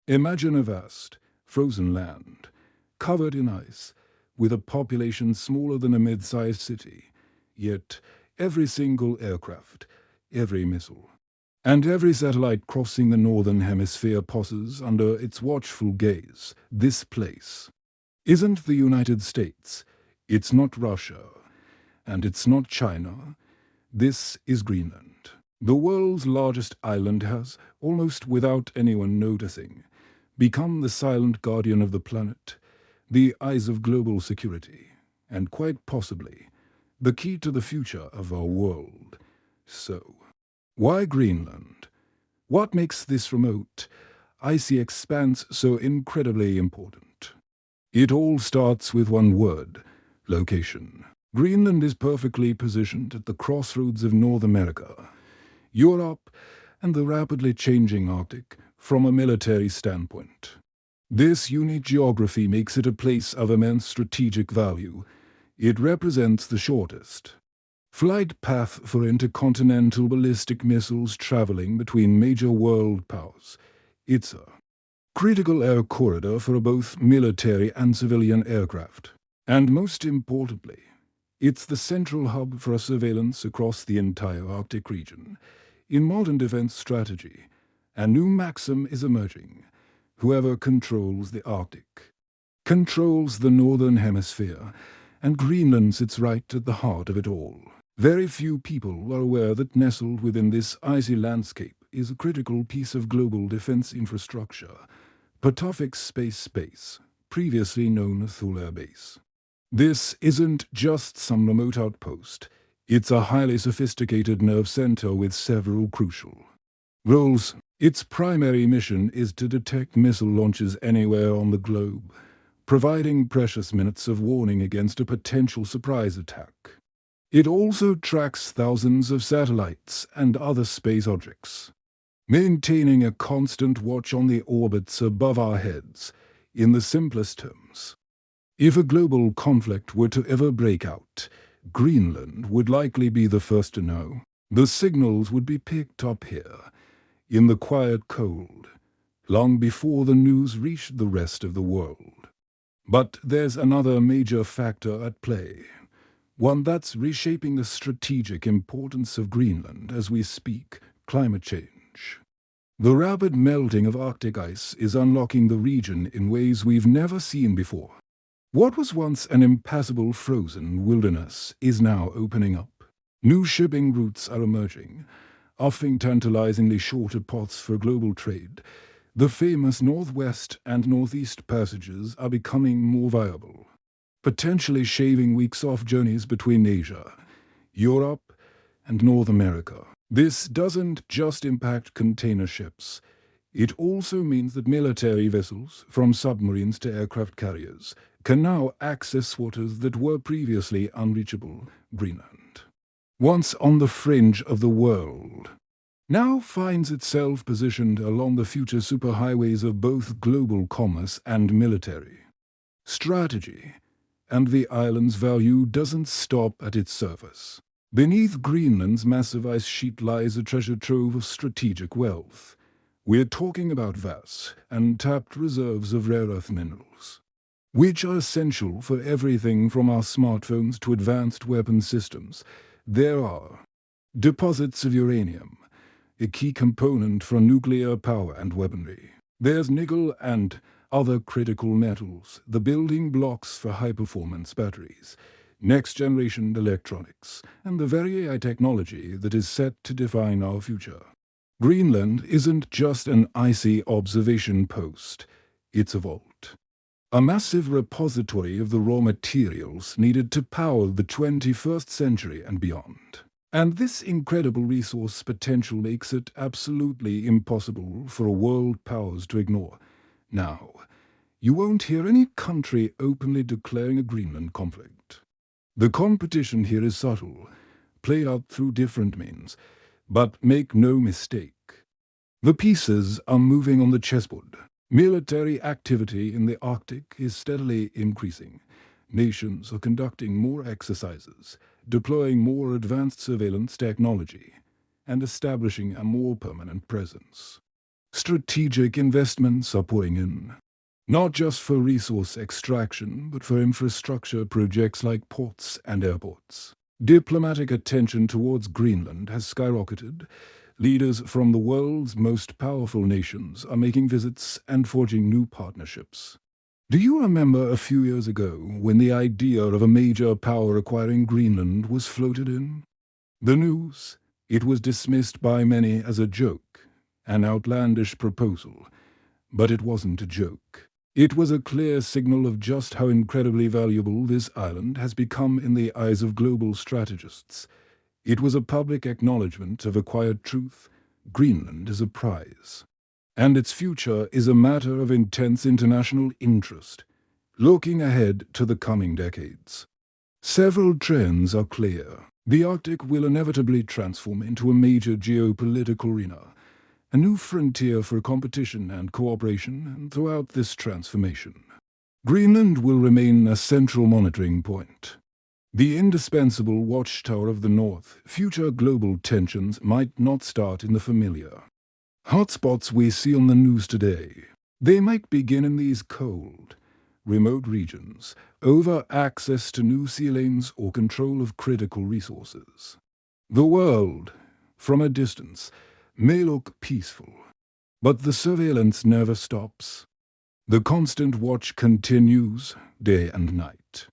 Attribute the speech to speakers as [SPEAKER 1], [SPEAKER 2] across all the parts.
[SPEAKER 1] Imagine a vast, frozen land, covered in ice, with a population smaller than a mid-sized city, yet every single aircraft, every missile, and every satellite crossing the northern hemisphere pauses under its watchful gaze. This place isn't the United States, it's not Russia, and it's not China. This is Greenland. The world's largest island has, almost without anyone noticing, become the silent guardian of the planet, the eyes of global security, and quite possibly the key to the future of our world. So, why Greenland? What makes this remote, icy expanse so incredibly important? It all starts with one word: location. Greenland is perfectly positioned at the crossroads of North America, Europe, and the rapidly changing Arctic from a military standpoint. This unique geography makes it a place of immense strategic value. It represents the shortest flight path for intercontinental ballistic missiles traveling between major world powers. It's a critical air corridor for both military and civilian aircraft. And most importantly, it's the central hub for surveillance across the entire Arctic region. In modern defense strategy, a new maxim is emerging: whoever controls the Arctic controls the northern hemisphere, and Greenland sits right at the heart of it all. Very few people are aware that nestled within this icy landscape is a critical piece of global defense infrastructure, Patofik's space, previously known as Thule Air Base. This isn't just some remote outpost. It's a highly sophisticated nerve center with several crucial roles. Its primary mission is to detect missile launches anywhere on the globe, providing precious minutes of warning against a potential surprise attack. It also tracks thousands of satellites and other space objects, maintaining a constant watch on the orbits above our heads. In the simplest terms, if a global conflict were to ever break out, Greenland would likely be the first to know. The signals would be picked up here, in the quiet cold, long before the news reached the rest of the world. But there's another major factor at play, one that's reshaping the strategic importance of Greenland as we speak: climate change. The rapid melting of Arctic ice is unlocking the region in ways we've never seen before. What was once an impassable frozen wilderness is now opening up. New shipping routes are emerging, offering tantalizingly shorter paths for global trade. The famous Northwest and Northeast passages are becoming more viable, potentially shaving weeks off journeys between Asia, Europe, and North America. This doesn't just impact container ships. It also means that military vessels, from submarines to aircraft carriers, can now access waters that were previously unreachable. Greenland, once on the fringe of the world, now finds itself positioned along the future superhighways of both global commerce and military strategy. And the island's value doesn't stop at its surface. Beneath Greenland's massive ice sheet lies a treasure trove of strategic wealth. We're talking about vast, untapped reserves of rare earth minerals, which are essential for everything from our smartphones to advanced weapon systems. There are deposits of uranium, a key component for nuclear power and weaponry. There's nickel and other critical metals, the building blocks for high-performance batteries, next-generation electronics, and the very AI technology that is set to define our future. Greenland isn't just an icy observation post, it's a vault, a massive repository of the raw materials needed to power the 21st century and beyond. And this incredible resource potential makes it absolutely impossible for world powers to ignore. Now, you won't hear any country openly declaring a Greenland conflict. The competition here is subtle, played out through different means, but make no mistake, the pieces are moving on the chessboard. Military activity in the Arctic is steadily increasing. Nations are conducting more exercises, deploying more advanced surveillance technology, and establishing a more permanent presence. Strategic investments are pouring in, not just for resource extraction, but for infrastructure projects like ports and airports. Diplomatic attention towards Greenland has skyrocketed. Leaders from the world's most powerful nations are making visits and forging new partnerships. Do you remember a few years ago when the idea of a major power acquiring Greenland was floated in? The news, it was dismissed by many as a joke, an outlandish proposal. But it wasn't a joke. It was a clear signal of just how incredibly valuable this island has become in the eyes of global strategists. It was a public acknowledgement of a quiet truth: Greenland is a prize. And its future is a matter of intense international interest, looking ahead to the coming decades. Several trends are clear. The Arctic will inevitably transform into a major geopolitical arena, a new frontier for competition and cooperation throughout this transformation. Greenland will remain a central monitoring point, the indispensable watchtower of the North. Future global tensions might not start in the familiar hotspots we see on the news today. They might begin in these cold, remote regions, over access to new sea lanes or control of critical resources. The world, from a distance, may look peaceful, but the surveillance never stops. The constant watch continues day and night.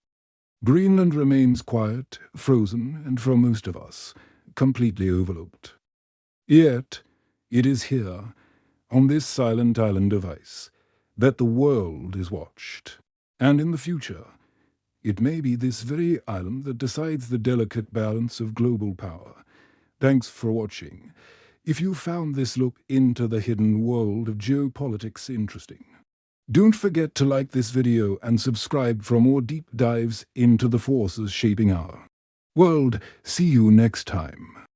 [SPEAKER 1] Greenland remains quiet, frozen, and for most of us, completely overlooked. Yet, it is here, on this silent island of ice, that the world is watched. And in the future, it may be this very island that decides the delicate balance of global power. Thanks for watching. If you found this look into the hidden world of geopolitics interesting, don't forget to like this video and subscribe for more deep dives into the forces shaping our world. See you next time.